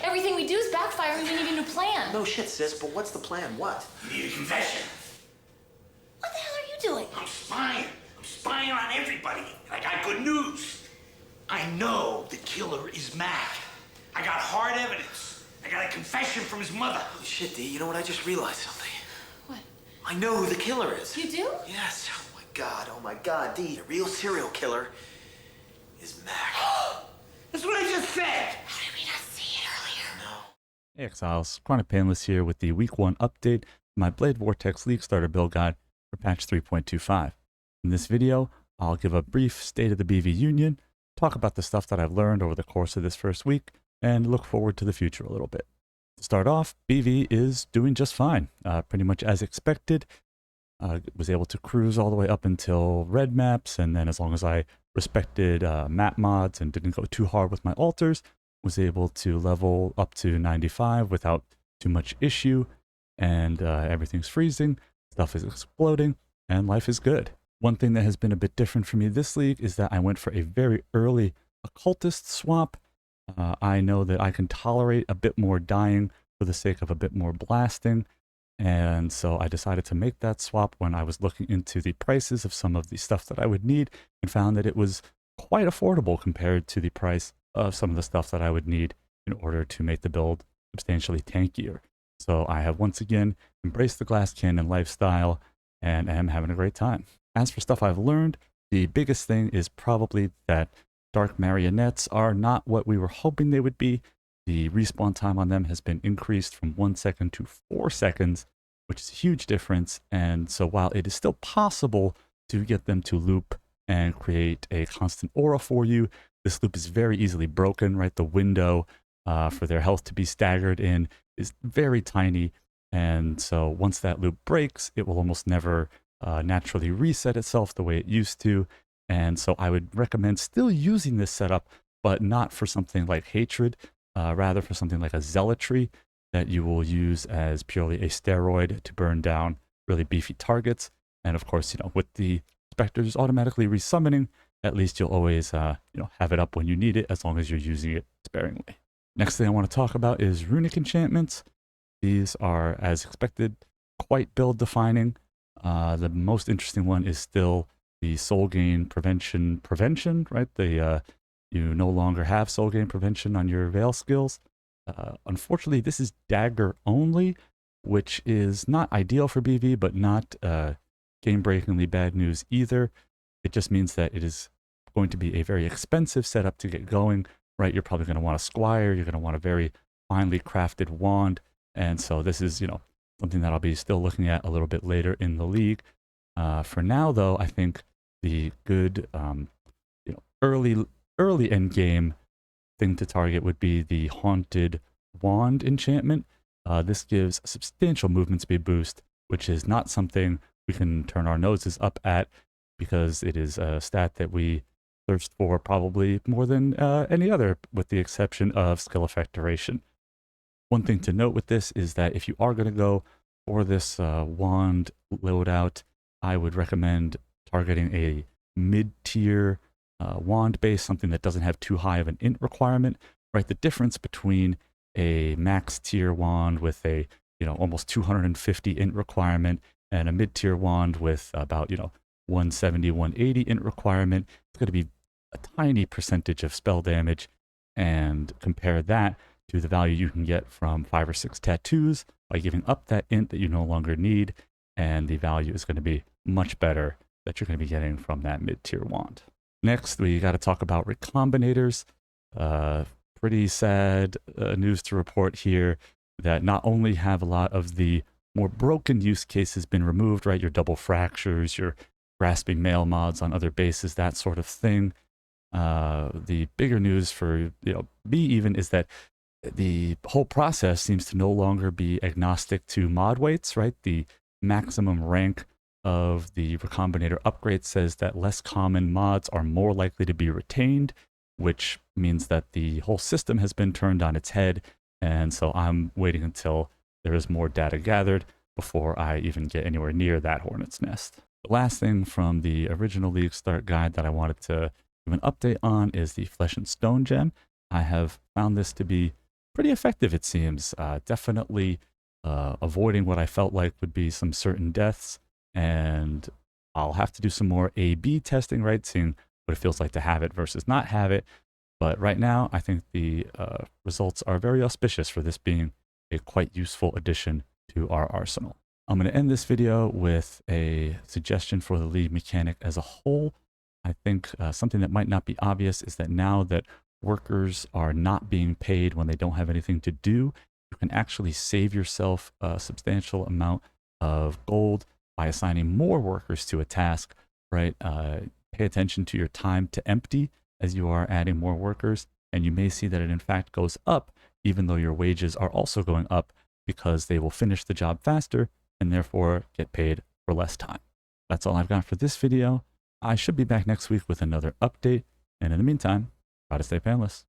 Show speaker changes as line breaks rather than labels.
Everything we do is backfiring. We need a new plan.
No shit, sis, but what's the plan? What?
You need a confession.
What the hell are you doing?
I'm spying. I'm spying on everybody. And I got good news. I know the killer is Mac. I got hard evidence. I got a confession from his mother.
Holy shit, D, you know what? I just realized something.
What?
I know who the killer is.
You do?
Yes. Oh my god, D, the real serial killer is Mac.
That's what I just said.
How did we not see it earlier?
No.
Hey Exiles, Chronic Painless here with the Week 1 update for my Blade Vortex League Starter build guide for patch 3.25. In this video, I'll give a brief state of the BV Union, talk about the stuff that I've learned over the course of this first week, and look forward to the future a little bit. To start off, BV is doing just fine, pretty much as expected. Was able to cruise all the way up until red maps, and then as long as I respected map mods and didn't go too hard with my altars, was able to level up to 95 without too much issue, and everything's freezing, stuff is exploding, and life is good. One thing that has been a bit different for me this league is that I went for a very early occultist swap. I know that I can tolerate a bit more dying for the sake of a bit more blasting. And so I decided to make that swap when I was looking into the prices of some of the stuff that I would need, and found that it was quite affordable compared to the price of some of the stuff that I would need in order to make the build substantially tankier. So I have once again embraced the glass cannon lifestyle and am having a great time. As for stuff I've learned, the biggest thing is probably that dark marionettes are not what we were hoping they would be. The respawn time on them has been increased from 1 second to 4 seconds, which is a huge difference. And so while it is still possible to get them to loop and create a constant aura for you, this loop is very easily broken, right? The window for their health to be staggered in is very tiny. And so once that loop breaks, it will almost never naturally reset itself the way it used to. And so I would recommend still using this setup, but not for something like Hatred. Rather for something like a Zealotry that you will use as purely a steroid to burn down really beefy targets. And of course, with the Spectres automatically resummoning, at least you'll always, have it up when you need it, as long as you're using it sparingly. Next thing I want to talk about is runic enchantments. These are, as expected, quite build defining. The most interesting one is still the soul gain prevention, right? You no longer have soul gain prevention on your Veil skills. Unfortunately, this is dagger only, which is not ideal for BV, but not game-breakingly bad news either. It just means that it is going to be a very expensive setup to get going, right? You're probably going to want a squire, you're going to want a very finely crafted wand, and so this is, something that I'll be still looking at a little bit later in the league. For now, though, I think the good, early end game thing to target would be the Haunted Wand enchantment. This gives a substantial movement speed boost, which is not something we can turn our noses up at, because it is a stat that we thirst for probably more than any other, with the exception of skill effect duration. One thing to note with this is that if you are going to go for this wand loadout, I would recommend targeting a mid-tier wand base, something that doesn't have too high of an int requirement, right? The difference between a max tier wand with a, almost 250 int requirement and a mid tier wand with about, 170, 180 int requirement, it's going to be a tiny percentage of spell damage. And compare that to the value you can get from 5 or 6 tattoos by giving up that int that you no longer need. And the value is going to be much better that you're going to be getting from that mid tier wand. Next, we got to talk about recombinators. Pretty sad news to report here that not only have a lot of the more broken use cases been removed, right? Your double fractures, your grasping mail mods on other bases, that sort of thing. The bigger news for me even is that the whole process seems to no longer be agnostic to mod weights, right? The maximum rank of the Recombinator upgrade says that less common mods are more likely to be retained, which means that the whole system has been turned on its head. And so I'm waiting until there is more data gathered before I even get anywhere near that hornet's nest. The last thing from the original League Start guide that I wanted to give an update on is the Flesh and Stone gem. I have found this to be pretty effective, it seems. Definitely avoiding what I felt like would be some certain deaths, and I'll have to do some more A/B testing, right, seeing what it feels like to have it versus not have it. But right now, I think the results are very auspicious for this being a quite useful addition to our arsenal. I'm going to end this video with a suggestion for the league mechanic as a whole. I think something that might not be obvious is that now that workers are not being paid when they don't have anything to do, you can actually save yourself a substantial amount of gold by assigning more workers to a task, right? Pay attention to your time to empty as you are adding more workers, and you may see that it in fact goes up even though your wages are also going up because they will finish the job faster and therefore get paid for less time. That's all I've got for this video. I should be back next week with another update, and in the meantime, try to stay painless.